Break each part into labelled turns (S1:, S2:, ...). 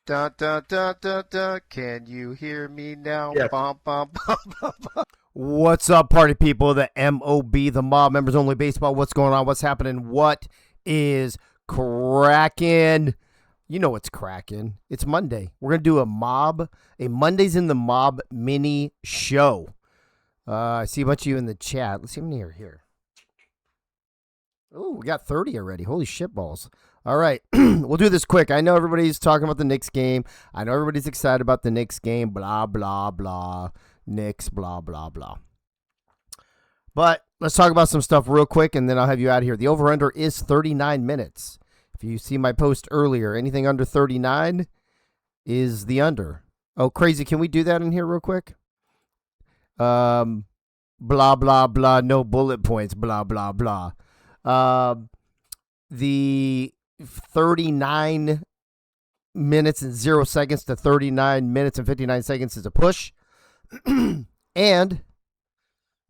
S1: Da, da, da, da, da. Can you hear me now?
S2: Yes.
S1: Bum, bum, bum, bum, bum. What's up, party people? The MOB, the Mob Members Only Baseball. What's going on? What's happening? What is cracking? You know what's cracking. It's Monday. We're going to do a Mondays in the Mob mini show. I see a bunch of you in the chat. Let's see how many are here. Oh, we got 30 already. Holy shit balls. All right, we'll do this quick. I know everybody's talking about the Knicks game. I know everybody's excited about the Knicks game. Blah, blah, blah. Knicks, blah, blah, blah. But let's talk about some stuff real quick, and then I'll have you out of here. The over-under is 39 minutes. If you see my post earlier, anything under 39 is the under. Oh, crazy. Can we do that in here real quick? Blah, blah, blah. No bullet points. Blah, blah, blah. The 39 minutes and 0 seconds to 39 minutes and 59 seconds is a push. And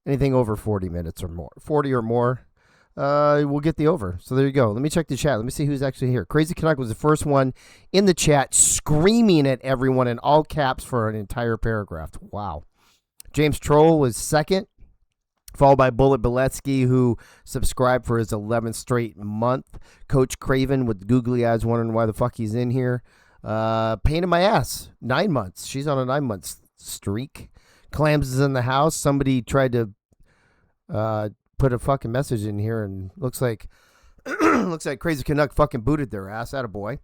S1: anything over 40 minutes or more, 40 or more, we'll get the over. So there you go. Let me check the chat. Let me see who's actually here. Crazy Canuck was the first one in the chat screaming at everyone in all caps for an entire paragraph. Wow. James Troll was second, followed by Bullet Biletsky, who subscribed for his 11th straight month. Coach Craven with googly eyes wondering why the fuck he's in here. Pain in my ass. 9 months. She's on a 9-month streak. Clams is in the house. Somebody tried to put a fucking message in here, and looks like Crazy Canuck fucking booted their ass. Attaboy.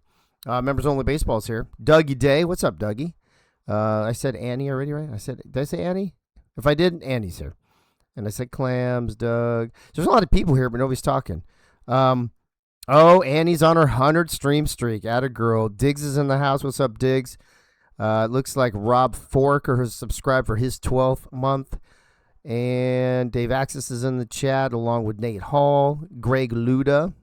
S1: Members Only Baseball's here. Dougie Day. What's up, Dougie? I said Annie already, right? Did I say Annie? If I didn't, Annie's here. And I said Clams, Doug. There's a lot of people here, but nobody's talking. Annie's on her 100 stream streak. Atta girl. Diggs is in the house. What's up, Diggs? Looks like Rob Forker has subscribed for his 12th month. And Dave Axis is in the chat along with Nate Hall, Greg Luda.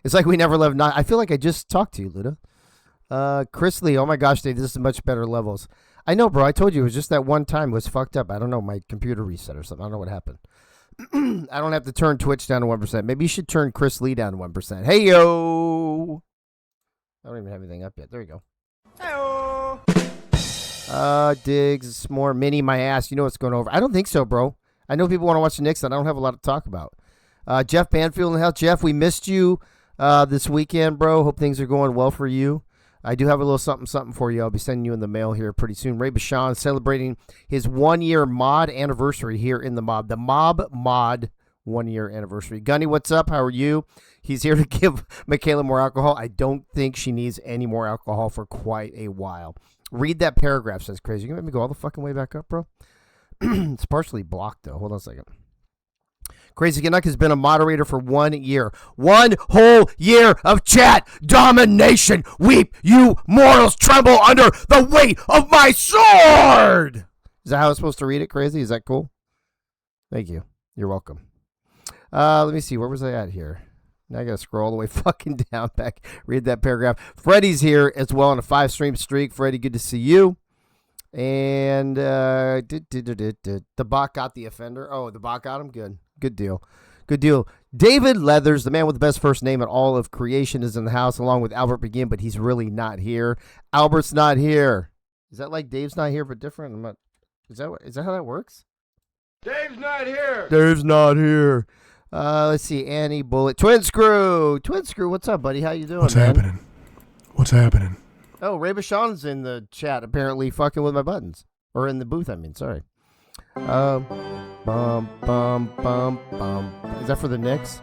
S1: It's like we never left. I feel like I just talked to you, Luda. Chris Lee. Oh my gosh, Dave, this is much better levels. I know, bro. I told you it was just that one time. It was fucked up. I don't know. My computer reset or something. I don't know what happened. I don't have to turn Twitch down to 1%. Maybe you should turn Chris Lee down to 1%. Hey, yo. I don't even have anything up yet. There you go. Hey-o. Diggs, more mini my ass. You know what's going over. I don't think so, bro. I know people want to watch the Knicks, and I don't have a lot to talk about. Jeff Banfield in the house. Jeff, we missed you this weekend, bro. Hope things are going well for you. I do have a little something for you. I'll be sending you in the mail here pretty soon. Ray Bashan celebrating his 1-year mod anniversary here in the Mob. The Mob mod 1-year anniversary. Gunny, what's up? How are you? He's here to give Michaela more alcohol. I don't think she needs any more alcohol for quite a while. Read that paragraph, says Crazy. You can make me go all the fucking way back up, bro? It's partially blocked, though. Hold on a second. Crazy Canuck has been a moderator for 1 year. 1 whole year of chat domination. Weep, you mortals, tremble under the weight of my sword. Is that how I'm supposed to read it, Crazy? Is that cool? Thank you. You're welcome. Let me see. Where was I at here? Now I got to scroll all the way fucking down back. Read that paragraph. Freddie's here as well on a 5-stream streak. Freddie, good to see you. And the bot got the offender. Oh, the bot got him? Good. Good deal. Good deal. David Leathers, the man with the best first name in all of creation, is in the house along with Albert Begin, but he's really not here. Albert's not here. Is that like Dave's not here but different? I'm not. Is that how that works?
S2: Dave's not here.
S1: Dave's not here. Let's see. Annie, Bullet, Twin Screw. Twin Screw, what's up, buddy? How you doing,
S3: What's
S1: man?
S3: happening? What's happening?
S1: Oh, Ray Bashan's in the chat apparently fucking with my buttons. Or in the booth, I mean. Sorry. Bum, bum, bum, bum. Is that for the Knicks?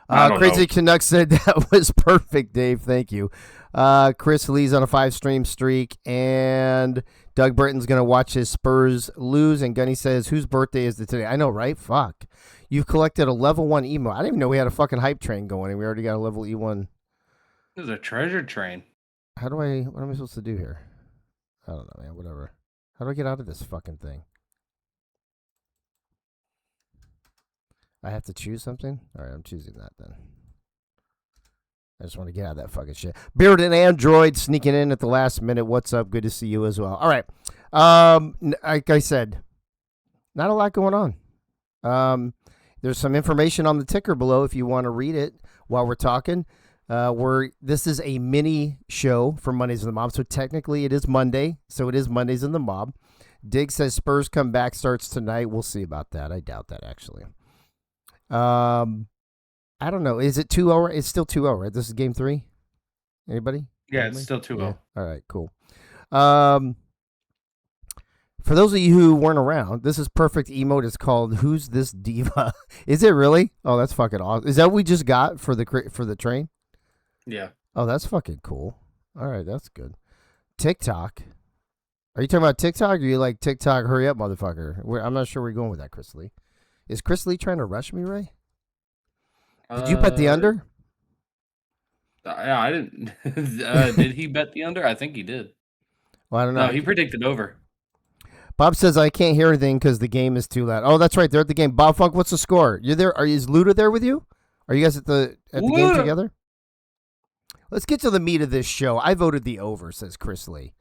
S1: Crazy Canuck said that was perfect, Dave. Thank you. Chris Lee's on a 5-stream streak, and Doug Britton's going to watch his Spurs lose, and Gunny says, whose birthday is it today? I know, right? Fuck. You've collected a level 1 emo. I didn't even know we had a fucking hype train going, and we already got a level E1.
S2: This is a treasure train.
S1: What am I supposed to do here? I don't know, man. Whatever. How do I get out of this fucking thing? I have to choose something? All right, I'm choosing that then. I just want to get out of that fucking shit. Bearded Android sneaking in at the last minute. What's up? Good to see you as well. All right. Like I said, not a lot going on. There's some information on the ticker below if you want to read it while we're talking. This is a mini show for Mondays in the Mob, so technically it is Monday, so it is Mondays in the Mob. Dig says Spurs comeback starts tonight. We'll see about that. I doubt that, actually. I don't know. Is it 2-0? It's still 2-0, right? This is game 3? Anybody?
S2: Yeah, it's still 2-0.
S1: Yeah. All right, cool. For those of you who weren't around, this is perfect emote. It's called "Who's This Diva?" Is it really? Oh, that's fucking awesome. Is that what we just got for the train?
S2: Yeah.
S1: Oh, that's fucking cool. All right, that's good. TikTok. Are you talking about TikTok? Or are you like TikTok? Hurry up, motherfucker. I'm not sure where you're going with that, Chris Lee. Is Chris Lee trying to rush me, Ray? Did you bet the under?
S2: Yeah, I didn't. Did he bet the under? I think he did.
S1: Well, I don't know.
S2: No, he predicted over.
S1: Bob says I can't hear anything because the game is too loud. Oh, that's right. They're at the game. Bob Funk, what's the score? You're there. Is Luda there with you? Are you guys at the game together? Let's get to the meat of this show. I voted the over, says Chris Lee.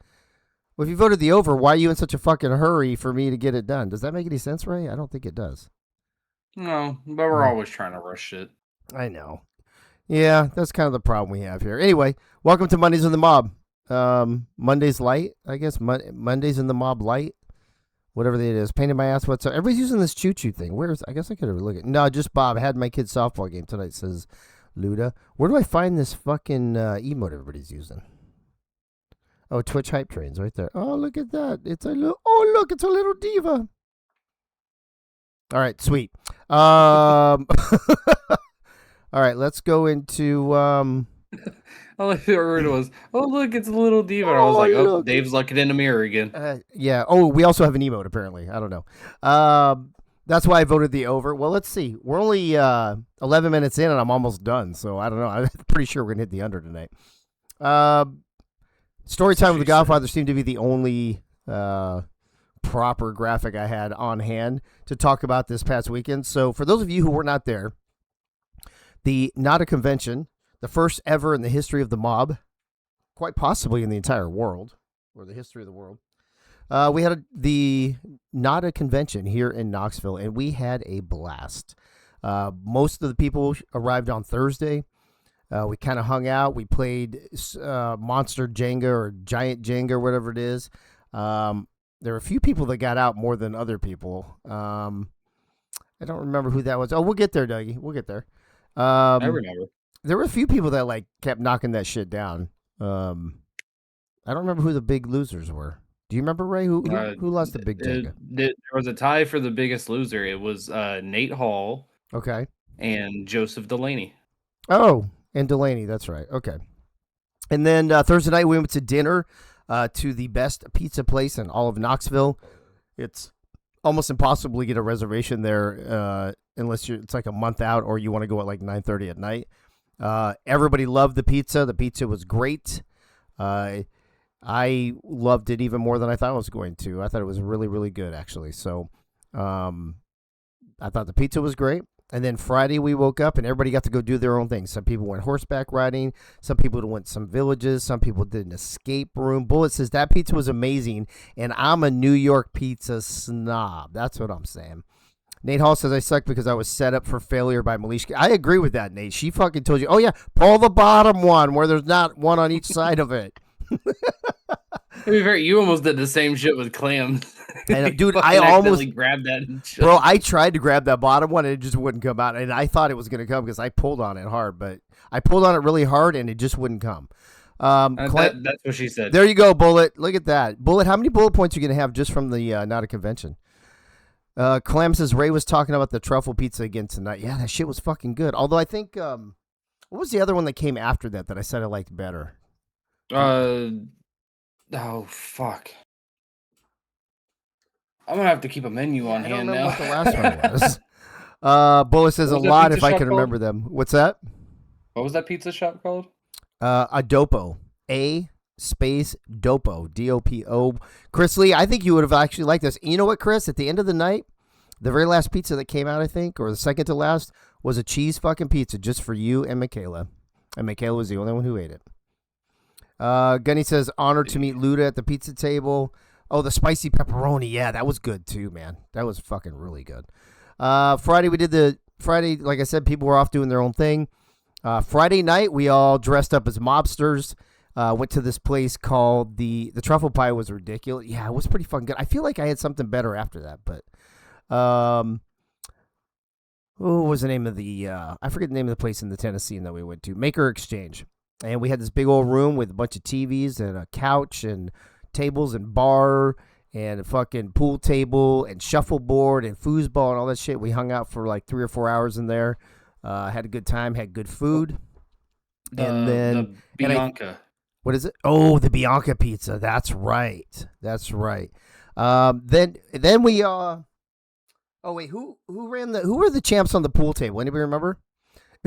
S1: Well, if you voted the over, why are you in such a fucking hurry for me to get it done? Does that make any sense, Ray? I don't think it does.
S2: No, but we're always trying to rush shit.
S1: I know. Yeah, that's kind of the problem we have here. Anyway, welcome to Mondays in the Mob. Mondays Light, I guess. Mondays in the Mob Light. Whatever it is. Painted my ass. What's up? Everybody's using this choo-choo thing. I guess I could have looked at. No, just Bob. I had my kid's softball game tonight, says Luda. Where do I find this fucking emote everybody's using? Oh, Twitch Hype Trains right there. Oh, look at that. It's a little. Oh, look, it's a little diva. All right, sweet. All right, let's go into.
S2: I like the word was. Oh, look, it's a little diva. I was like, oh, Dave's looking in the mirror again.
S1: Yeah. Oh, we also have an emote apparently. I don't know. That's why I voted the over. Well, let's see. We're only 11 minutes in, and I'm almost done. So I don't know. I'm pretty sure we're gonna hit the under tonight. Storytime with the Godfather seemed to be the only proper graphic I had on hand to talk about this past weekend. So for those of you who were not there, the NAC convention, the first ever in the history of the mob, quite possibly in the entire world or the history of the world, we had the NAC convention here in Knoxville, and we had a blast. Most of the people arrived on Thursday. We kind of hung out. We played Monster Jenga or Giant Jenga or whatever it is. There were a few people that got out more than other people. I don't remember who that was. Oh, we'll get there, Dougie. We'll get there.
S2: I remember.
S1: There were a few people that like kept knocking that shit down. I don't remember who the big losers were. Do you remember, Ray? Who lost the big Jenga?
S2: There was a tie for the biggest loser. It was Nate Hall.
S1: Okay.
S2: And Joseph Delaney.
S1: Oh, and Delaney. That's right. Okay. And then Thursday night we went to dinner to the best pizza place in all of Knoxville. It's almost impossible to get a reservation there unless it's like a month out or you want to go at like 9:30 at night. Everybody loved the pizza. The pizza was great. I loved it even more than I thought I was going to. I thought it was really, really good, actually. So I thought the pizza was great. And then Friday we woke up and everybody got to go do their own thing. Some people went horseback riding. Some people went to some villages. Some people did an escape room. Bullet says that pizza was amazing, and I'm a New York pizza snob. That's what I'm saying. Nate Hall says I suck because I was set up for failure by Malishka. I agree with that, Nate. She fucking told you, oh, yeah, pull the bottom one where there's not one on each side of it.
S2: To be fair, you almost did the same shit with clams.
S1: And, dude, I almost
S2: grabbed that.
S1: Bro, I tried to grab that bottom one and it just wouldn't come out. And I thought it was going to come because I pulled on it hard, but I pulled on it really hard and it just wouldn't come.
S2: That's what she said.
S1: There you go, Bullet. Look at that. Bullet, how many bullet points are you going to have just from the NAC convention? Clam says Ray was talking about the truffle pizza again tonight. Yeah, that shit was fucking good. Although I think, what was the other one that came after that I said I liked better?
S2: Oh, fuck. I'm going to have to keep a menu on hand now.
S1: I don't know what the last one was. Bullet says a lot if I can remember them. What's that?
S2: What was that pizza shop called?
S1: Adopo. A space Dopo. D-O-P-O. Chris Lee, I think you would have actually liked this. You know what, Chris? At the end of the night, the very last pizza that came out, I think, or the second to last, was a cheese fucking pizza just for you and Michaela. And Michaela was the only one who ate it. Gunny says, honored to meet Luda at the pizza table. Oh, the spicy pepperoni. Yeah, that was good too, man. That was fucking really good. Friday, like I said, people were off doing their own thing. Friday night, we all dressed up as mobsters. Went to this place called the truffle pie. Was ridiculous. Yeah, it was pretty fucking good. I feel like I had something better after that, but what was the name of the? I forget the name of the place in the Tennessee that we went to. Maker Exchange, and we had this big old room with a bunch of TVs and a couch and tables and bar and a fucking pool table and shuffleboard and foosball and all that shit. We hung out for like 3 or 4 hours in there. Had a good time. Had good food. And then
S2: the Bianca.
S1: What is it? Oh, the Bianca pizza. That's right. That's right. Then we oh wait, who were the champs on the pool table? Anybody remember?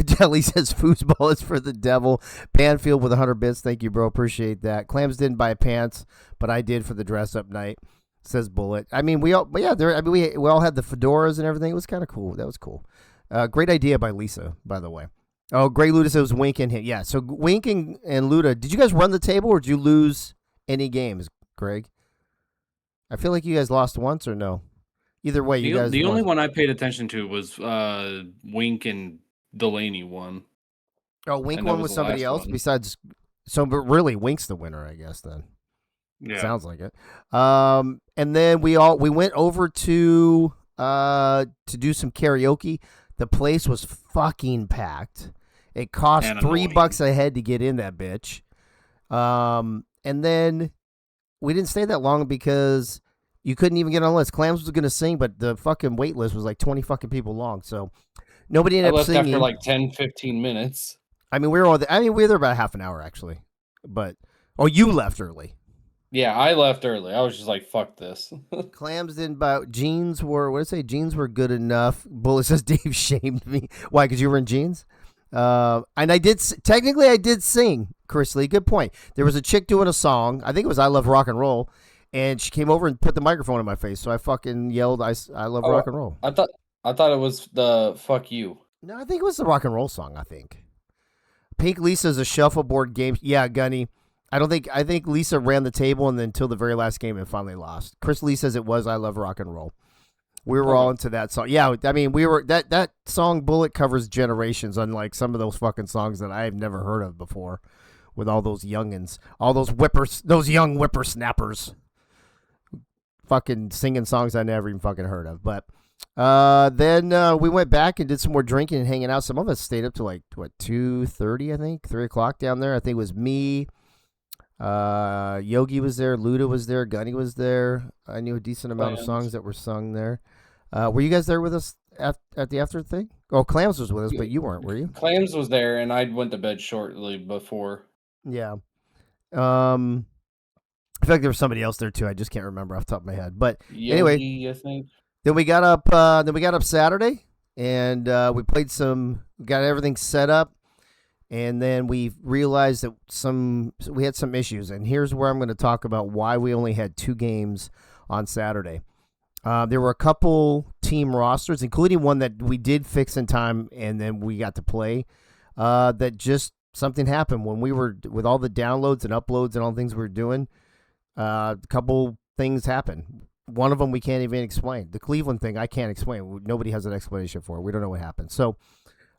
S1: Jelly says foosball is for the devil. Banfield with 100 bits. Thank you, bro. Appreciate that. Clams didn't buy pants, but I did for the dress up night. Says Bullet. I mean, we all we all had the fedoras and everything. It was kind of cool. That was cool. Great idea by Lisa, by the way. Oh, Gray Luda says it was Wink and him. Yeah, so Wink and Luda, did you guys run the table or did you lose any games, Greg? I feel like you guys lost once or no? Either way, you guys.
S2: The only one I paid attention to was Wink and Delaney won.
S1: Oh, Wink won with somebody else besides. So, but really, Wink's the winner, I guess. Then, yeah, sounds like it. And then we went over to do some karaoke. The place was fucking packed. It cost $3 a head to get in that bitch. And then we didn't stay that long because you couldn't even get on the list. Clams was going to sing, but the fucking wait list was like 20 fucking people long. So nobody ended up singing.
S2: After like 10, 15 minutes.
S1: I mean, we were there about half an hour actually. But you left early.
S2: Yeah, I left early. I was just like, fuck this.
S1: Clams didn't buy jeans were, what did it say? Jeans were good enough. Bullet says Dave shamed me. Why? Because you were in jeans? And I did sing, Chris Lee. Good point. There was a chick doing a song. I think it was I Love Rock and Roll. And she came over and put the microphone in my face. So I fucking yelled, I love rock and roll.
S2: I thought it was the fuck you.
S1: No, I think it was the rock and roll song, I think. Pink Lisa's a shuffleboard game. Yeah, Gunny. I think Lisa ran the table and then until the very last game and finally lost. Chris Lee says it was I Love Rock and Roll. We were all into that song. Yeah, I mean, we were that song Bullet covers generations, unlike some of those fucking songs that I've never heard of before with all those youngins, all those young whippersnappers fucking singing songs I never even fucking heard of. But then we went back and did some more drinking and hanging out. Some of us stayed up to like 2:30, I think, 3 o'clock down there. I think it was me. Yogi was there, Luda was there, Gunny was there. I knew a decent amount of songs that were sung there. Were you guys there with us at the after thing? Oh, Clams was with us, but you weren't, were you?
S2: Clams was there, and I went to bed shortly before.
S1: Yeah. I feel like there was somebody else there too. I just can't remember off the top of my head. But
S2: Yogi,
S1: anyway,
S2: I think.
S1: Then we got up Saturday, and we played got everything set up. And then we realized that we had some issues. And here's where I'm going to talk about why we only had 2 games on Saturday. There were a couple team rosters, including one that we did fix in time and then we got to play, that just something happened when we were with all the downloads and uploads and all the things we were doing. A couple things happened. One of them we can't even explain. The Cleveland thing I can't explain. Nobody has an explanation for it. We don't know what happened. So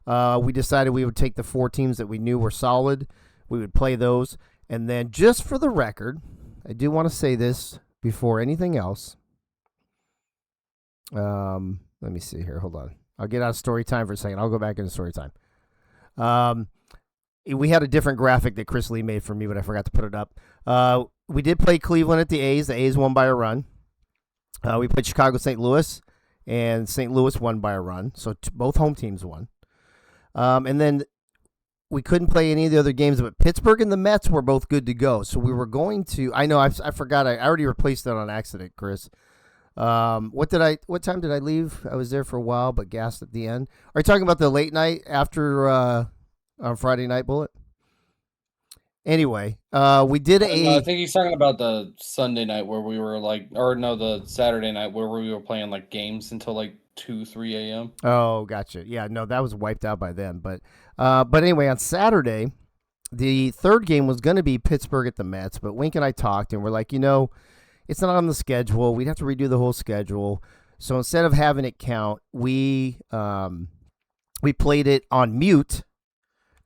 S1: we decided we would take the 4 teams that we knew were solid. We would play those. And then just for the record, I do want to say this before anything else. Let me see here. Hold on. I'll get out of story time for a second. I'll go back into story time. We had a different graphic that Chris Lee made for me, but I forgot to put it up. We did play Cleveland at the A's. The A's won by a run. We played Chicago, St. Louis, and St. Louis won by a run. So both home teams won. And then we couldn't play any of the other games, but Pittsburgh and the Mets were both good to go. So we were going to. I know I forgot. I already replaced that on accident, Chris. What time did I leave? I was there for a while, but gassed at the end. Are you talking about the late night after on Friday night, Bullet? Anyway, we did
S2: I think he's talking about the Sunday night where we were the Saturday night where we were playing like games until like 2-3 a.m.
S1: Oh, gotcha. Yeah, no, that was wiped out by then. But anyway, on Saturday, the third game was going to be Pittsburgh at the Mets, but Wink and I talked, and we're like, it's not on the schedule. We'd have to redo the whole schedule. So instead of having it count, we played it on mute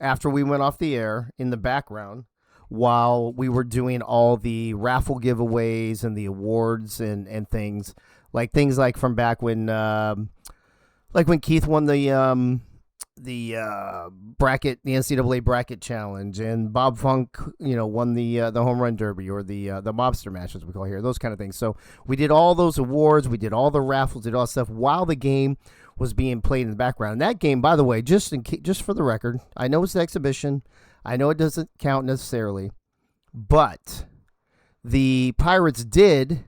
S1: after we went off the air in the background while we were doing all the raffle giveaways and the awards and things like from back when like when Keith won the bracket, the NCAA bracket challenge, and Bob Funk, won the home run derby or the mobster match, as we call here, those kind of things. So we did all those awards, we did all the raffles, did all that stuff while the game was being played in the background. And that game, by the way, just for the record, I know it's an exhibition, I know it doesn't count necessarily, but the Pirates did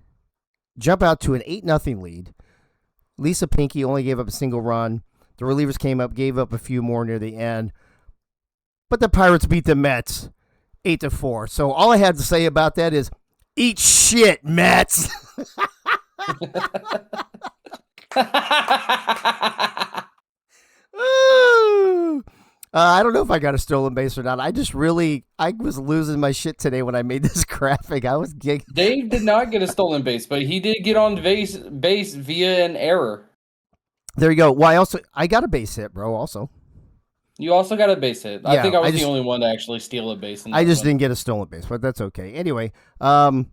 S1: jump out to an 8-0 lead. Lisa Pinky only gave up a single run. The relievers came up, gave up a few more near the end. But the Pirates beat the Mets 8-4. So all I had to say about that is, eat shit, Mets. I don't know if I got a stolen base or not. I was losing my shit today when I made this graphic. I was giggling.
S2: Dave did not get a stolen base, but he did get on base via an error.
S1: There you go. Well, I got a base hit, bro, also.
S2: You also got a base hit.
S1: Yeah,
S2: I think I was the only one to actually steal a base.
S1: I just didn't get a stolen base, but that's okay. Anyway, I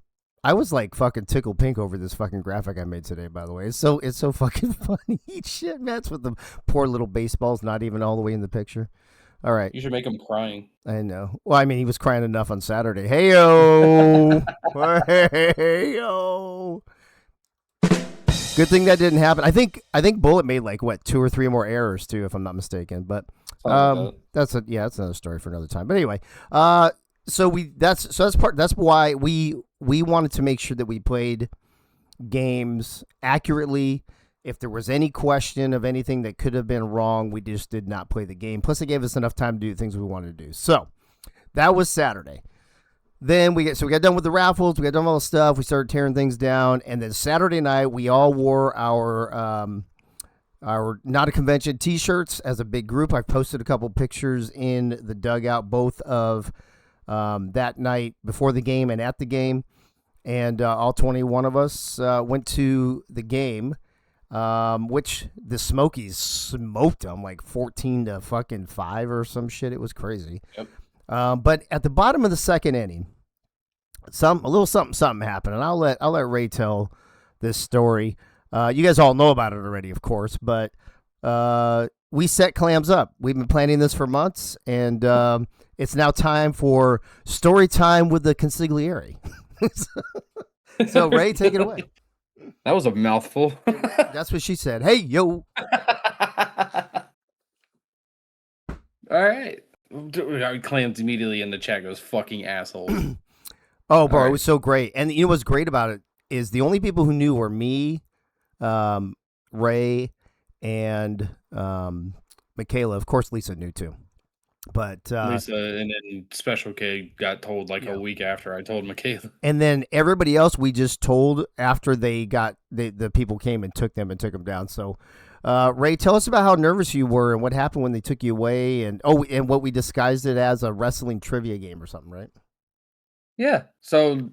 S1: was like fucking tickled pink over this fucking graphic I made today, by the way. It's so fucking funny. Shit, Mets with the poor little baseballs not even all the way in the picture. All right.
S2: You should make him crying.
S1: I know. Well, I mean, he was crying enough on Saturday. Hey-o. Hey-o. Good thing that didn't happen. I think Bullet made like 2 or 3 more errors too, if I'm not mistaken. But that's another story for another time. But anyway, that's why we wanted to make sure that we played games accurately. If there was any question of anything that could have been wrong, we just did not play the game. Plus, it gave us enough time to do the things we wanted to do. So that was Saturday. Then we got done with the raffles, we got done with all the stuff, we started tearing things down, and then Saturday night we all wore our Not a Convention t-shirts as a big group. I've posted a couple pictures in the dugout, both of that night before the game and at the game, and all 21 of us went to the game, which the Smokies smoked them like 14-5 or some shit. It was crazy.
S2: Yep.
S1: But at the bottom of the second inning, a little something happened, and I'll let Ray tell this story. You guys all know about it already, of course, but we set clams up. We've been planning this for months, and it's now time for story time with the consigliere. So Ray, take it away.
S2: That was a mouthful.
S1: That's what she said. Hey, yo.
S2: All right. Clams immediately in the chat goes, fucking asshole.
S1: Oh, bro, It was so great. And you know what's great about it is the only people who knew were me, Ray, and Michaela. Of course, Lisa knew too. But
S2: Lisa and then Special K got told a week after I told Michaela.
S1: And then everybody else we just told after the people came and took them down. So Ray, tell us about how nervous you were and what happened when they took you away, and what we disguised it as a wrestling trivia game or something, right?
S2: Yeah. So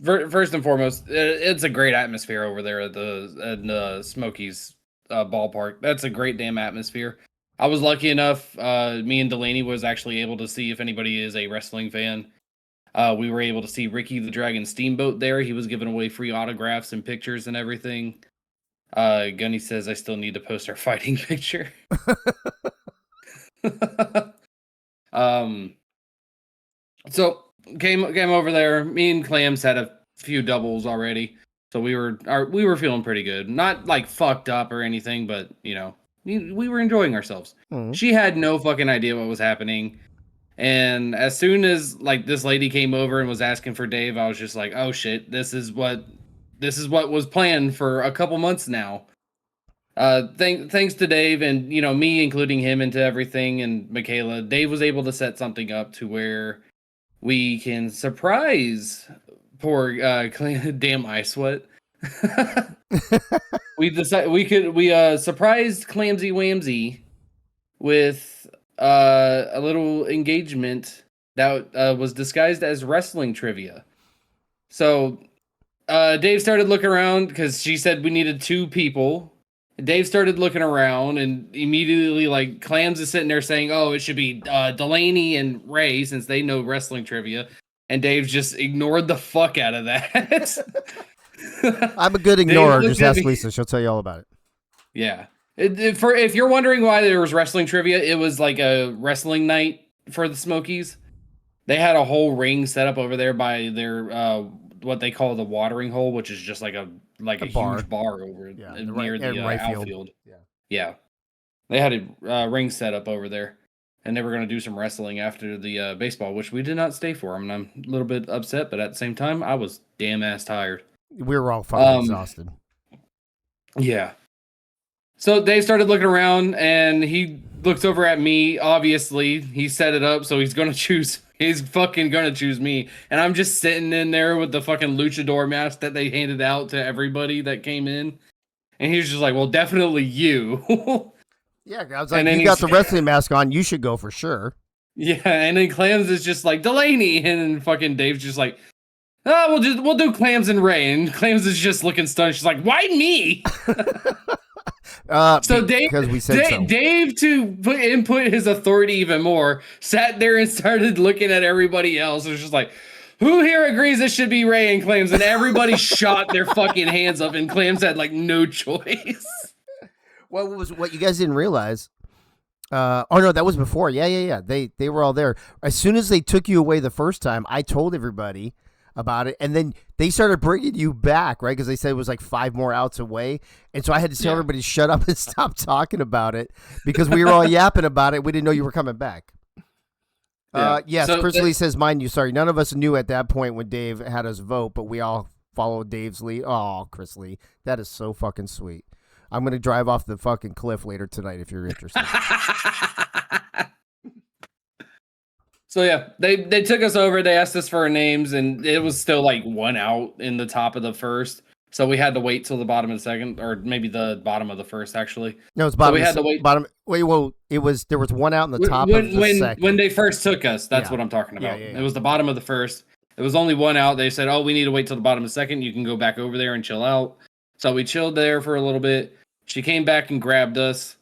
S2: first and foremost, it's a great atmosphere over there at the Smokies ballpark. That's a great damn atmosphere. I was lucky enough, me and Delaney was actually able to see if anybody is a wrestling fan. We were able to see Ricky the Dragon Steamboat there. He was giving away free autographs and pictures and everything. Gunny says I still need to post our fighting picture. So came over there. Me and Clams had a few doubles already, so we were feeling pretty good. Not like fucked up or anything, but we were enjoying ourselves. Mm-hmm. She had no fucking idea what was happening, and as soon as like this lady came over and was asking for Dave, I was just like, oh shit, this is what was planned for a couple months now. Thanks to Dave and me including him into everything, and Michaela, Dave was able to set something up to where we can surprise poor damn I sweat. We surprised Clamsy Whamsy with a little engagement that was disguised as wrestling trivia. So Dave started looking around because she said we needed 2 people Dave started looking around and immediately like Clams is sitting there saying, "Oh, it should be Delaney and Ray since they know wrestling trivia," and Dave just ignored the fuck out of that.
S1: I'm a good ignorer. Just ask Lisa; she'll tell you all about it.
S2: Yeah, if you're wondering why there was wrestling trivia, it was like a wrestling night for the Smokies. They had a whole ring set up over there by their what they call the watering hole, which is just like a
S1: bar.
S2: huge bar over near the
S1: right
S2: outfield.
S1: Yeah.
S2: Yeah, they had a ring set up over there, and they were going to do some wrestling after the baseball, which we did not stay for. I mean, I'm a little bit upset, but at the same time, I was damn ass tired.
S1: We were all fucking exhausted.
S2: Yeah. So Dave started looking around, and he looks over at me. Obviously, he set it up, so he's gonna choose. He's fucking gonna choose me, and I'm just sitting in there with the fucking luchador mask that they handed out to everybody that came in, and he's just like, "Well, definitely you."
S1: Yeah, I was like, "You got the wrestling mask on. You should go for sure."
S2: Yeah, and then Clams is just like Delaney, and then fucking Dave's just like, "Oh, we'll do Clams and Ray," and Clams is just looking stunned. She's like, "Why me?" So Dave,
S1: because we said so.
S2: Dave, to input his authority even more, sat there and started looking at everybody else. It was just like, who here agrees it should be Ray and Clams? And everybody shot their fucking hands up, and Clams had like no choice.
S1: Well, what you guys didn't realize? Oh no, that was before. Yeah. They were all there. As soon as they took you away the first time, I told everybody about it, and then they started bringing you back, right? Because they said it was like 5 more outs away, and so I had to tell everybody to shut up and stop talking about it because we were all yapping about it. We didn't know you were coming back. Yes, so Chris Lee says, mind you, sorry, none of us knew at that point when Dave had us vote, but we all followed Dave's lead. Oh, Chris Lee, that is so fucking sweet. I'm going to drive off the fucking cliff later tonight if you're interested.
S2: So yeah, they took us over. They asked us for our names, and it was still like 1 out in the top of the first. So we had to wait till the bottom of the second, or maybe the bottom of the first, actually.
S1: No, it's bottom. So we had to wait. Bottom. Wait, well, there was 1 out in the top of the second.
S2: When they first took us, that's what I'm talking about. Yeah. It was the bottom of the first. It was only 1 out. They said, "Oh, we need to wait till the bottom of the second. You can go back over there and chill out." So we chilled there for a little bit. She came back and grabbed us.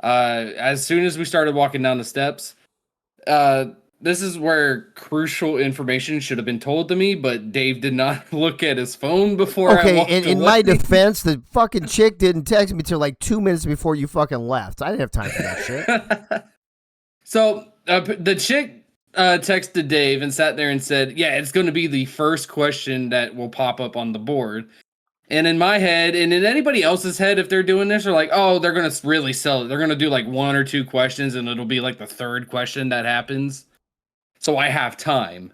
S2: As soon as we started walking down the steps, this is where crucial information should have been told to me, but Dave did not look at his phone before I walked away.
S1: In my defense, the fucking chick didn't text me till like 2 minutes before you fucking left. I didn't have time for that shit.
S2: So the chick texted Dave and sat there and said, "Yeah, it's going to be the first question that will pop up on the board." And in my head, and in anybody else's head, if they're doing this, they're like, "Oh, they're going to really sell it. They're going to do like 1 or 2 questions, and it'll be like the third question that happens. So I have time."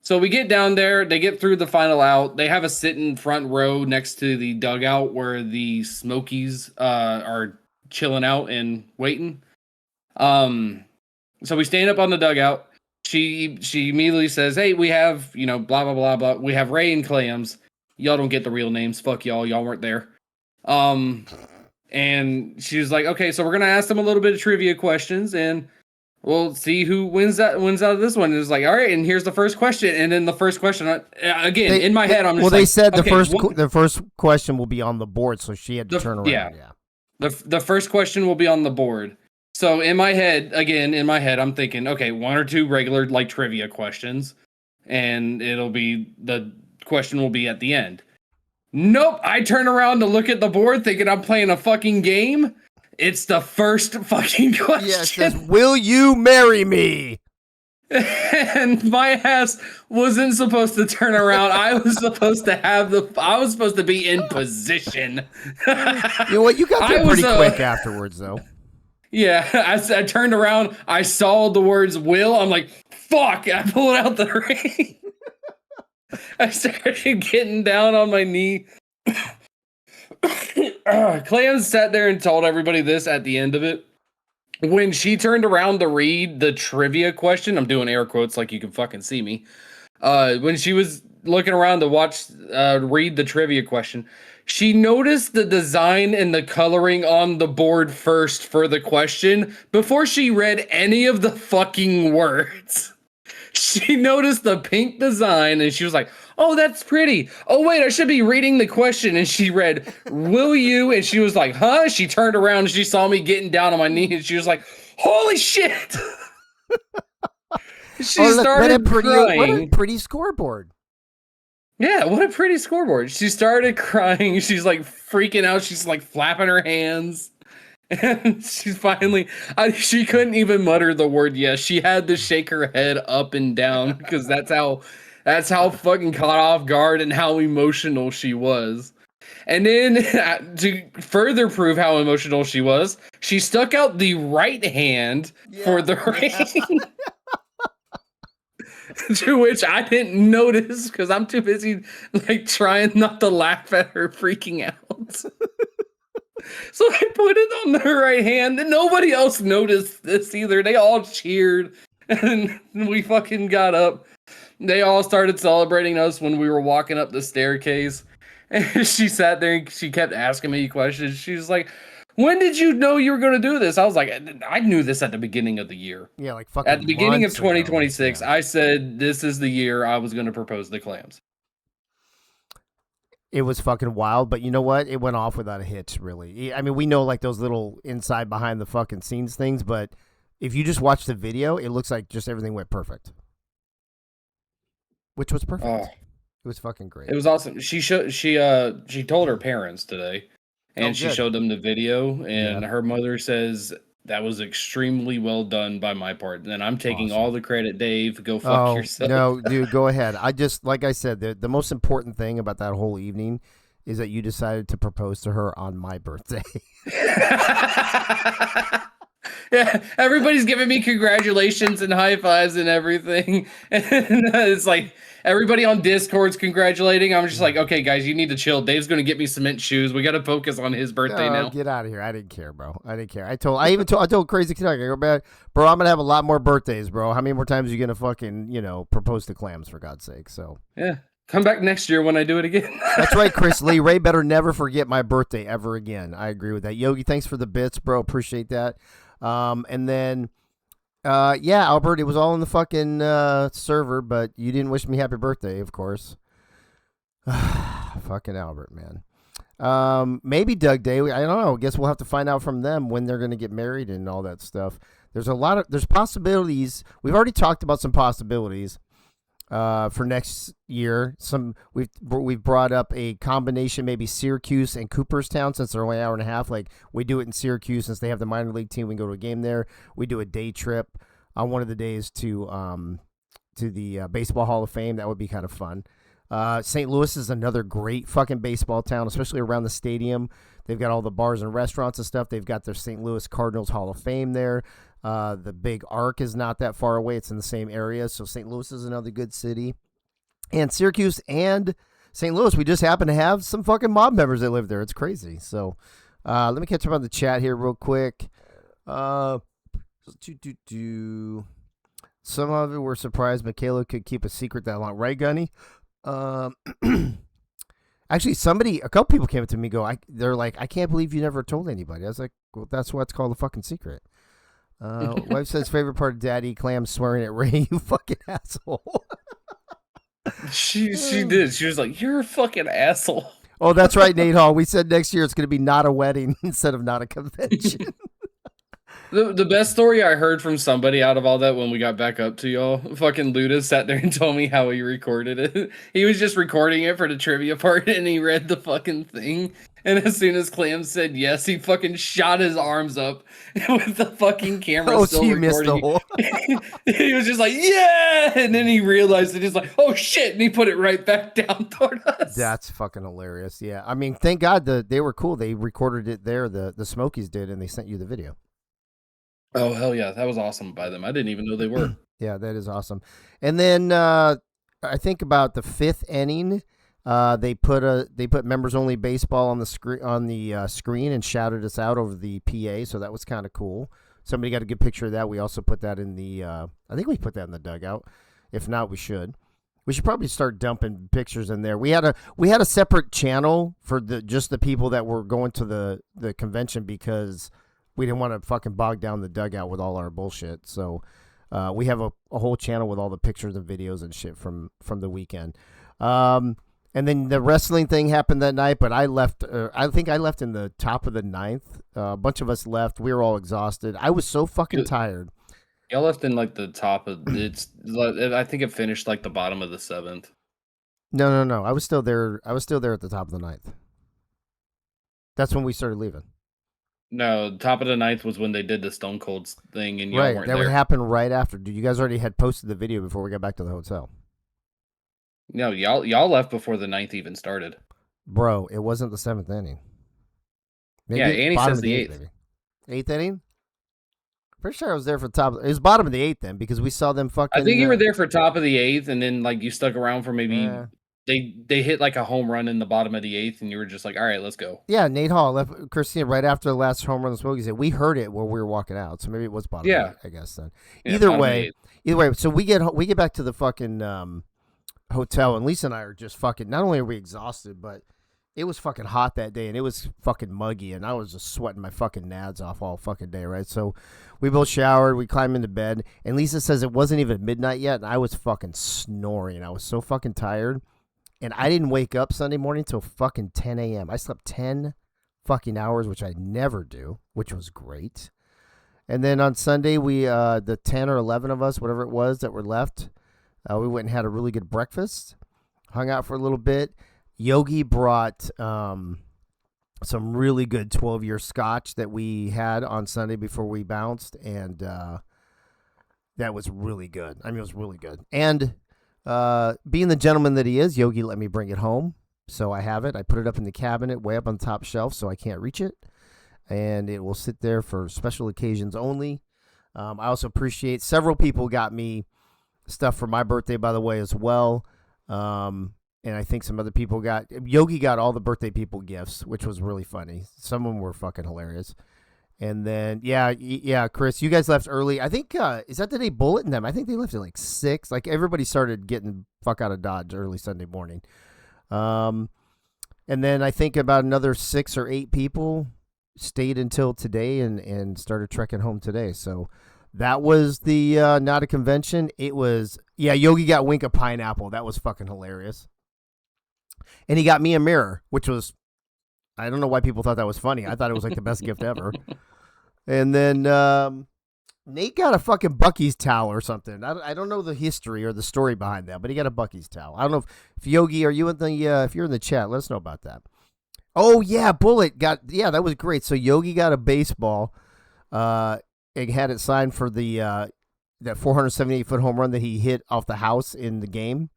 S2: So we get down there. They get through the final out. They have us sit in front row next to the dugout where the Smokies are chilling out and waiting. So we stand up on the dugout. She immediately says, "Hey, we have, blah, blah, blah, blah. We have Ray and Clams. Y'all don't get the real names. Fuck y'all. Y'all weren't there." And she was like, "Okay, so we're going to ask them a little bit of trivia questions, and we'll see who wins out of this one." And it's like, "All right, and here's the first question." And then the first question, again, in my head, I'm just
S1: well, they said the first question will be on the board, so she had to turn around.
S2: Yeah. The first question will be on the board. So in my head, I'm thinking, okay, 1 or 2 regular like trivia questions, and the question will be at the end. Nope. I turn around to look at the board thinking I'm playing a fucking game. It's the first fucking question.
S1: Yeah, it says, "Will you marry me?"
S2: And my ass wasn't supposed to turn around. I was supposed to be in position.
S1: You know what? You got there pretty quick afterwards, though.
S2: Yeah, I turned around. I saw the words "will." I'm like, "Fuck!" I pulled out the ring. I started getting down on my knee. Clams sat there and told everybody this at the end of it. When she turned around to read the trivia question, I'm doing air quotes like you can fucking see me. When she was looking around to read the trivia question, she noticed the design and the coloring on the board first for the question before she read any of the fucking words. she noticed the pink design and she was like, "Oh, that's pretty. Oh, wait, I should be reading the question." And she read, "Will you?" And she was like, "Huh?" She turned around and she saw me getting down on my knee and she was like, "Holy shit!" She started crying.
S1: What a pretty scoreboard.
S2: Yeah, what a pretty scoreboard. She started crying. She's like freaking out. She's like flapping her hands. And she's finally, she couldn't even mutter the word yes. She had to shake her head up and down because that's how fucking caught off guard and how emotional she was. And then to further prove how emotional she was, she stuck out the right hand for the ring. To which I didn't notice because I'm too busy like trying not to laugh at her freaking out. So I put it on the right hand, and nobody else noticed this either. They all cheered, and we fucking got up. They all started celebrating us when we were walking up the staircase. And she sat there and she kept asking me questions. She was like, "When did you know you were going to do this?" I was like, "I knew this at the beginning of the year."
S1: Yeah, like fucking
S2: at the beginning of
S1: months
S2: 2026,
S1: ago. Yeah.
S2: I said this is the year I was going to propose the clams.
S1: It was fucking wild, but you know what? It went off without a hitch, really. I mean, we know like those little inside behind the fucking scenes things, but if you just watch the video, it looks like just everything went perfect. Which was perfect.
S2: Oh,
S1: it was fucking great.
S2: It was awesome. She told her parents today, and she showed them the video, and her mother says that was extremely well done by my part. And I'm taking all the credit, Dave. Go fuck yourself.
S1: No, dude, go ahead. I just, like I said, the most important thing about that whole evening is that you decided to propose to her on my birthday.
S2: Yeah, everybody's giving me congratulations and high fives and everything. And it's like everybody on Discord's congratulating. I'm just like, okay, guys, you need to chill. Dave's going to get me cement shoes. We got to focus on his birthday now.
S1: Get out of here. I didn't care, bro. I didn't care. I told Crazy Kentucky, I go, bro, I'm going to have a lot more birthdays, bro. How many more times are you going to fucking, propose to clams, for God's sake? So,
S2: yeah. Come back next year when I do it again.
S1: That's right, Chris Lee. Ray better never forget my birthday ever again. I agree with that. Yogi, thanks for the bits, bro. Appreciate that. And then, Albert, it was all in the fucking server, but you didn't wish me happy birthday, of course. Fucking Albert, man. Maybe Doug Day. I don't know. I guess we'll have to find out from them when they're going to get married and all that stuff. There's possibilities. We've already talked about some possibilities for next year. We've brought up a combination, maybe Syracuse and Cooperstown, since they're only an hour and a half. Like, we do it in Syracuse since they have the minor league team. We can go to a game there. We do a day trip on one of the days to the Baseball Hall of Fame. That would be kind of fun. St. Louis is another great fucking baseball town, especially around the stadium. They've got all the bars and restaurants and stuff. They've got their St. Louis Cardinals Hall of Fame there. The big Arc is not that far away. It's in the same area. So St. Louis is another good city. And Syracuse and St. Louis, we just happen to have some fucking mob members that live there. It's crazy. So let me catch up on the chat here real quick. Some of it were surprised Michaela could keep a secret that long. Right, Gunny? Actually, a couple people came up to me they're like, I can't believe you never told anybody. I was like, well, that's why it's called a fucking secret. Wife says favorite part of Daddy Clam swearing at Ray, you fucking asshole.
S2: She did. She was like, "You're a fucking asshole."
S1: Oh, that's right, Nate Hall. We said next year it's going to be not a wedding instead of not a convention.
S2: The best story I heard from somebody out of all that when we got back up to y'all, fucking Luda sat there and told me how he recorded it. He was just recording it for the trivia part and he read the fucking thing. And as soon as Clam said yes, he fucking shot his arms up with the fucking camera still recording.
S1: Missed the whole...
S2: He was just like, yeah! And then he realized it. He's like, oh shit! And he put it right back down toward us.
S1: That's fucking hilarious. Yeah. I mean, thank God they were cool. They recorded it there. The Smokies did, and they sent you the video.
S2: Oh, hell yeah. That was awesome by them. I didn't even know they were.
S1: Yeah, that is awesome. And then I think about the fifth inning, they put members only baseball on the screen and shouted us out over the PA, so that was kind of cool. Somebody got a good picture of that. We also put that in the I think we put that in the dugout. If not, we should. We should probably start dumping pictures in there. We had a separate channel for just the people that were going to the convention because we didn't want to fucking bog down the dugout with all our bullshit. So We have a whole channel with all the pictures and videos and shit from the weekend. And then the wrestling thing happened that night, but I left. I think I left in the top of the ninth. A bunch of us left. We were all exhausted. I was so fucking tired.
S2: Y'all left in like the top of I think it finished like the bottom of the 7th.
S1: No. I was still there. I was still there at the top of the ninth. That's when we started leaving.
S2: No, top of the 9th was when they did the Stone Cold thing, and y'all weren't
S1: that
S2: there.
S1: would happen right after. Dude, you guys already had posted the video before we got back to the hotel.
S2: No, y'all left before the 9th even started.
S1: Bro, it wasn't the 7th inning.
S2: Maybe Annie says the 8th.
S1: 8th inning? Pretty sure I was there for top. It was bottom of the 8th then, because we saw them fucking.
S2: I think you were there for top of the 8th, and then like you stuck around for maybe they hit like a home run in the bottom of the 8th, and you were just like, all right, let's go.
S1: Yeah, Nate Hall left Christina right after the last home run. The Smokies hit. We heard it while we were walking out, so maybe it was bottom.
S2: Yeah,
S1: 8, I guess then.
S2: Yeah,
S1: either way, so we get back to the fucking hotel, and Lisa and I are just fucking. Not only are we exhausted, but it was fucking hot that day, and it was fucking muggy, and I was just sweating my fucking nads off all fucking day, right? So we both showered, we climbed into bed, and Lisa says it wasn't even midnight yet, and I was fucking snoring. I was so fucking tired, and I didn't wake up Sunday morning till fucking 10 a.m. I slept 10 fucking hours, which I never do, which was great. And then on Sunday, we, the 10 or 11 of us, whatever it was that were left, we went and had a really good breakfast, hung out for a little bit. Yogi brought some really good 12-year scotch that we had on Sunday before we bounced, and that was really good. I mean, it was really good. And being the gentleman that he is, Yogi let me bring it home, so I have it. I put it up in the cabinet way up on the top shelf so I can't reach it, and it will sit there for special occasions only. I also appreciate several people got me stuff for my birthday, by the way, as well. And I think some other people Yogi got all the birthday people gifts, which was really funny. Some of them were fucking hilarious. And then, yeah, Chris, you guys left early. I think, is that the day Bullet and them? I think they left at like 6. Like everybody started getting the fuck out of Dodge early Sunday morning. And then I think about another 6 or 8 people stayed until today and started trekking home today. So that was the not a convention. It was, Yogi got Wink a pineapple. That was fucking hilarious. And he got me a mirror, which was, I don't know why people thought that was funny. I thought it was like the best gift ever. And then Nate got a fucking Buc-ee's towel or something. I don't know the history or the story behind that, but he got a Buc-ee's towel. I don't know if Yogi, are you in the, if you're in the chat, let us know about that. Oh, yeah, Bullet got, that was great. So Yogi got a baseball. It had it signed for the that 478-foot home run that he hit off the house in the game.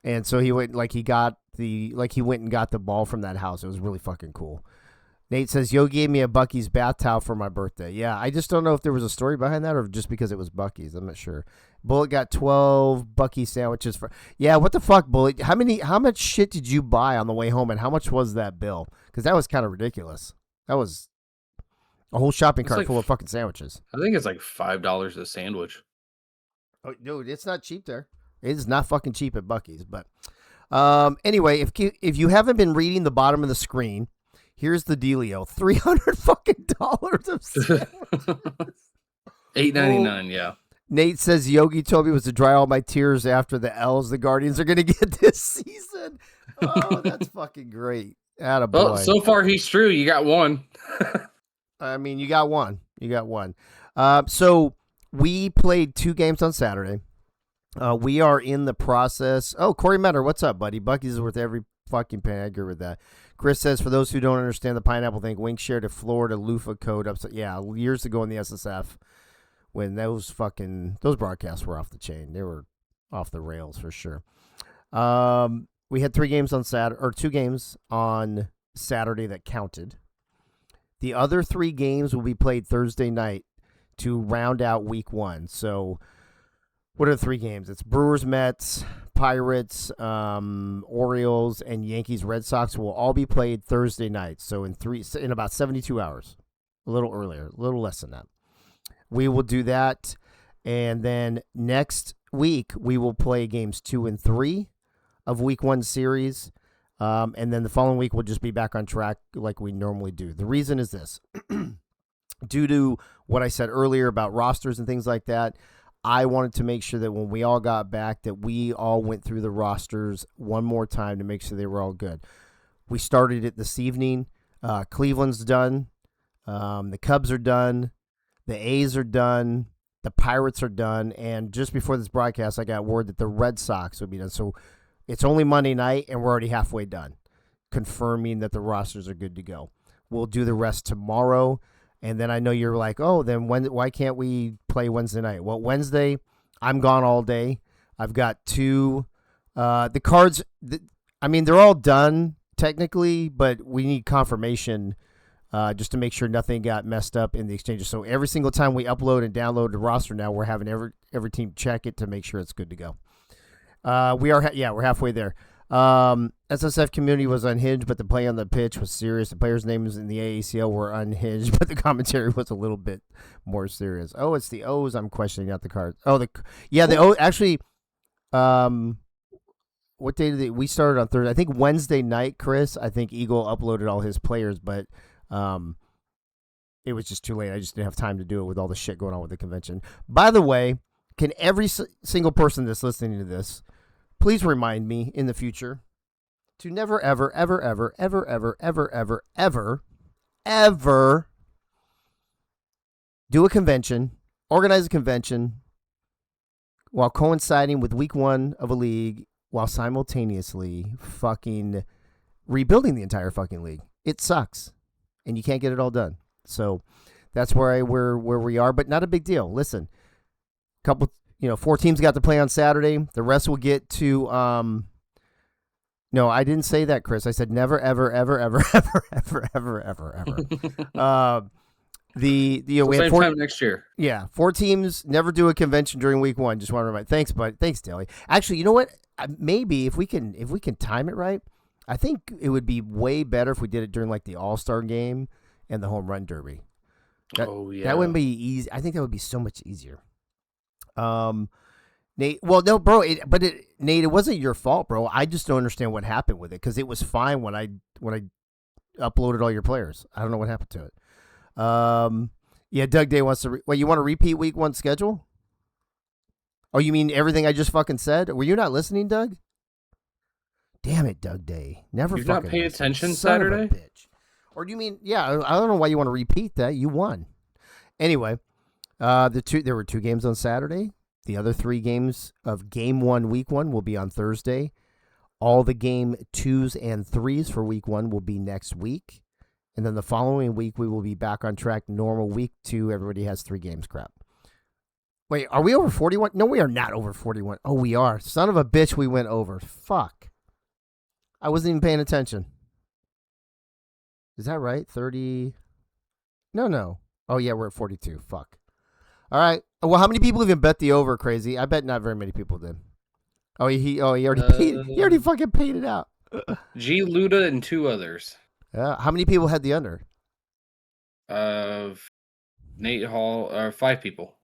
S1: And so he went he went and got the ball from that house. It was really fucking cool. Nate says, Yogi gave me a Buc-ee's bath towel for my birthday. Yeah, I just don't know if there was a story behind that or just because it was Buc-ee's. I'm not sure. Bullet got 12 Buc-ee's sandwiches for. Yeah, what the fuck, Bullet? How much shit did you buy on the way home, and how much was that bill? Because that was kind of ridiculous. That was a whole shopping cart full of fucking sandwiches.
S2: I think it's like $5 a sandwich.
S1: Oh, dude, it's not cheap there. It is not fucking cheap at Buc-ee's. But anyway, if you haven't been reading the bottom of the screen, here's the dealio: $300 fucking of sandwiches.
S2: $8.99, yeah.
S1: Nate says Yogi told me it was to dry all my tears after the L's the Guardians are going to get this season. Oh, that's fucking great. Attaboy.
S2: Well, so far he's true. You got one.
S1: I mean, you got one. So we played 2 games on Saturday. We are in the process. Oh, Corey Metter, what's up, buddy? Buc-ee's is worth every fucking penny. I agree with that. Chris says, for those who don't understand the pineapple thing, Wink shared a Florida loofah code up. Yeah, years ago in the SSF when those broadcasts were off the chain. They were off the rails for sure. We had 3 games on Saturday, or 2 games on Saturday that counted. The other 3 games will be played Thursday night to round out week 1. So what are the 3 games? It's Brewers, Mets, Pirates, Orioles, and Yankees, Red Sox will all be played Thursday night. So in about 72 hours, a little earlier, a little less than that. We will do that. And then next week, we will play games 2 and 3 of week 1 series. And then the following week, we'll just be back on track like we normally do. The reason is this. Due to what I said earlier about rosters and things like that, I wanted to make sure that when we all got back that we all went through the rosters one more time to make sure they were all good. We started it this evening. Cleveland's done. The Cubs are done. The A's are done. The Pirates are done. And just before this broadcast, I got word that the Red Sox would be done. So it's only Monday night, and we're already halfway done, confirming that the rosters are good to go. We'll do the rest tomorrow. And then I know you're like, oh, then why can't we play Wednesday night? Well, Wednesday, I'm gone all day. I've got two. The cards, they're all done technically, but we need confirmation just to make sure nothing got messed up in the exchanges. So every single time we upload and download the roster now, we're having every team check it to make sure it's good to go. We're halfway there. SSF community was unhinged, but the play on the pitch was serious. The players' names in the AACL were unhinged, but the commentary was a little bit more serious. Oh, it's the O's I'm questioning, not the cards. Oh, the O actually. What day did we started on Thursday? I think Wednesday night, Chris. I think Eagle uploaded all his players, but it was just too late. I just didn't have time to do it with all the shit going on with the convention. By the way, can every single person that's listening to this please remind me in the future to never, ever, ever, ever, ever, ever, ever, ever, ever, ever do a convention, organize a convention while coinciding with week 1 of a league while simultaneously fucking rebuilding the entire fucking league. It sucks, and you can't get it all done. So that's where we are, but not a big deal. Listen, couple. 4 teams got to play on Saturday. The rest will get to. No, I didn't say that, Chris. I said never, ever, ever, ever, ever, ever, ever, ever, ever. We had
S2: same
S1: 4
S2: time next year.
S1: Yeah, 4 teams never do a convention during week 1. Just want to remind. Thanks, bud. Thanks, Dilly. Actually, you know what? Maybe if we can time it right, I think it would be way better if we did it during like the All-Star game and the Home Run Derby. That wouldn't be easy. I think that would be so much easier. Nate, well, no, bro, Nate, it wasn't your fault, bro. I just don't understand what happened with it because it was fine when I uploaded all your players. I don't know what happened to it. Yeah, Doug Day wants to. You want to repeat week 1 schedule? Oh, you mean everything I just fucking said? Were you not listening, Doug? Damn it, Doug Day. Never.
S2: You've
S1: fucking
S2: not paid
S1: listen.
S2: attention
S1: Son
S2: Saturday?
S1: of a bitch. Or do you mean? Yeah, I don't know why you want to repeat that. You won. Anyway, there were 2 games on Saturday. The other 3 games of game 1, week 1 will be on Thursday. All the game 2s and 3s for week 1 will be next week. And then the following week, we will be back on track. Normal week 2, everybody has 3 games crap. Wait, are we over 41? No, we are not over 41. Oh, we are. Son of a bitch, we went over. Fuck. I wasn't even paying attention. Is that right? 30? No. Oh, yeah, we're at 42. Fuck. All right. Well, how many people even bet the over, Crazy? I bet not very many people did. Oh, he already paid. He already fucking paid it out.
S2: G Luda and 2 others.
S1: How many people had the under?
S2: Nate Hall, 5 people.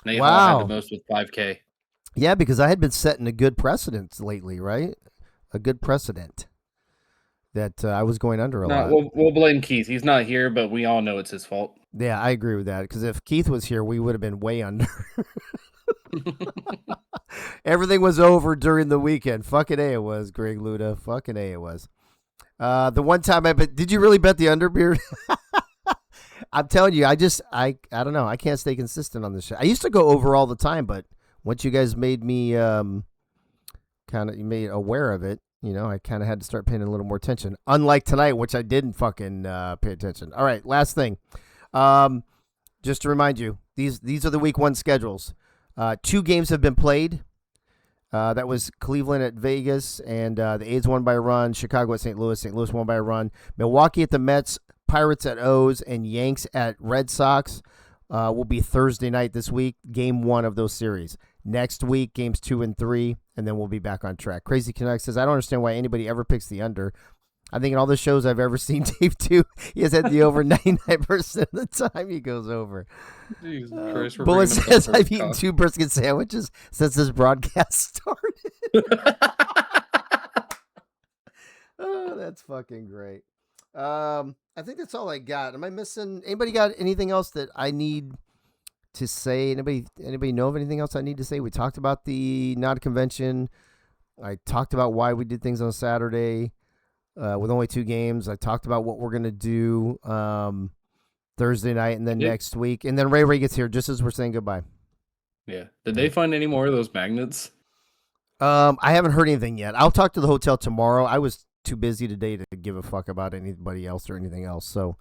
S2: Nate
S1: Wow.
S2: Hall had the most with 5K.
S1: Yeah, because I had been setting a good precedent lately, right? A good precedent that I was going under a lot.
S2: We'll blame Keith. He's not here, but we all know it's his fault.
S1: Yeah, I agree with that. Because if Keith was here, we would have been way under. Everything was over during the weekend. Fucking A it was, Greg Luda. Fucking A it was. The one time did you really bet the under, Beard? I'm telling you, I don't know. I can't stay consistent on this shit. I used to go over all the time, but once you guys made me made aware of it, I kind of had to start paying a little more attention. Unlike tonight, which I didn't fucking pay attention. All right, last thing. Just to remind you, these are the week 1 schedules. 2 games have been played. That was Cleveland at Vegas, and the A's won by a run. Chicago at St. Louis. St. Louis won by a run. Milwaukee at the Mets. Pirates at O's, and Yanks at Red Sox will be Thursday night this week. Game 1 of those series. Next week, games 2 and 3, and then we'll be back on track. Crazy Canuck says, I don't understand why anybody ever picks the under. I think in all the shows I've ever seen Dave do, he has had the over 99% of the time he goes over.
S2: Jesus Christ,
S1: Bullet says, I've eaten 2 brisket sandwiches since this broadcast started. Oh, that's fucking great. I think that's all I got. Am I missing? Anybody got anything else that I need to say? Anybody know of anything else I need to say? We talked about the NAC convention. I talked about why we did things on Saturday with only 2 games. I talked about what we're going to do Thursday night and then next week. And then Ray gets here just as we're saying goodbye.
S2: Yeah. Did they find any more of those magnets?
S1: I haven't heard anything yet. I'll talk to the hotel tomorrow. I was too busy today to give a fuck about anybody else or anything else. So,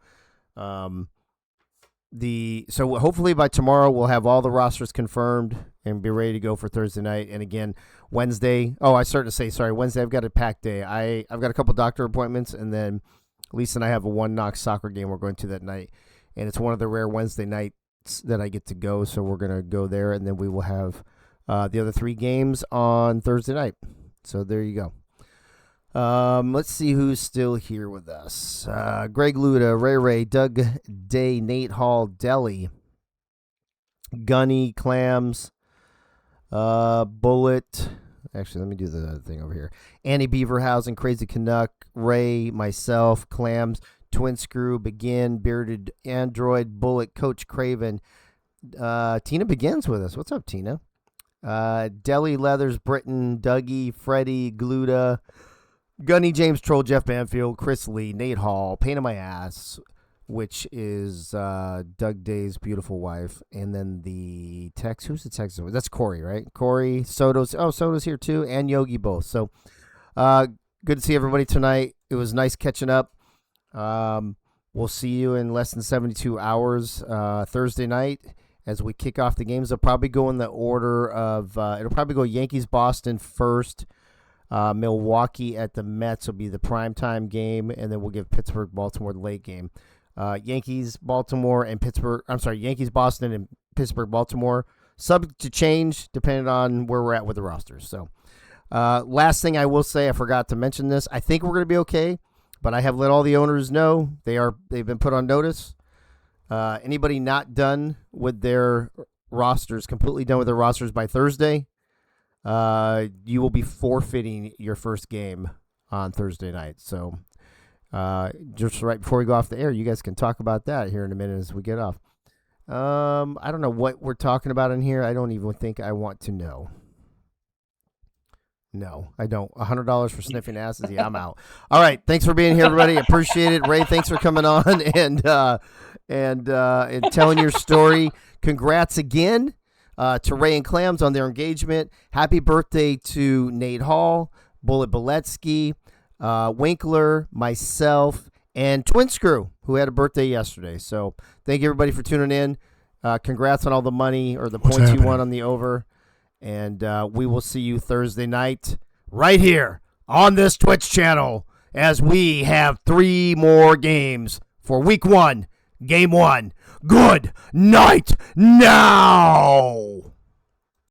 S1: so hopefully by tomorrow we'll have all the rosters confirmed and be ready to go for Thursday night. And again, Wednesday. Oh, I started to say sorry. Wednesday I've got a packed day. I've got a couple doctor appointments, and then Lisa and I have a 1 NOC soccer game we're going to that night, and it's one of the rare Wednesday nights that I get to go. So we're gonna go there, and then we will have the other 3 games on Thursday night. So there you go. Let's see who's still here with us. Greg Luda, Ray, Doug Day, Nate Hall, Deli, Gunny, Clams, Bullet. Actually, let me do the other thing over here. Annie Beaverhausen, Crazy Canuck, Ray, myself, Clams, Twin Screw, Begin, Bearded Android, Bullet, Coach Craven. Tina Begins with us. What's up, Tina? Deli Leathers, Britton, Dougie, Freddie, Gluda, Gunny, James Troll, Jeff Banfield, Chris Lee, Nate Hall, Pain in My Ass, which is Doug Day's beautiful wife. And then the text, who's the text? That's Corey, right? Corey, Soto's. Oh, Soto's here too, and Yogi both. So good to see everybody tonight. It was nice catching up. We'll see you in less than 72 hours Thursday night as we kick off the games. They'll probably go in the order of, it'll probably go Yankees, Boston first. Milwaukee at the Mets will be the primetime game, and then we'll give Pittsburgh, Baltimore the late game. Yankees, Baltimore, and Pittsburgh. I'm sorry, Yankees, Boston, and Pittsburgh, Baltimore. Subject to change depending on where we're at with the rosters. So, last thing I will say, I forgot to mention this. I think we're going to be okay, but I have let all the owners know they've been put on notice. Anybody not done with their rosters, completely done with their rosters by Thursday, you will be forfeiting your first game on Thursday night. So just right before we go off the air, you guys can talk about that here in a minute as we get off. I don't know what we're talking about in here. I don't even think I want to know. No, I don't. $100 for sniffing asses. Yeah, I'm out. All right. Thanks for being here, everybody. Appreciate it. Ray, thanks for coming on and telling your story. Congrats again to Ray and Clams on their engagement. Happy birthday to Nate Hall, Bullet Beletsky, Winkler, myself, and Twin Screw, who had a birthday yesterday. So thank you, everybody, for tuning in. Congrats on all the money or the points you won on the over. And we will see you Thursday night right here on this Twitch channel as we have 3 more games for week 1, game 1. Good night now.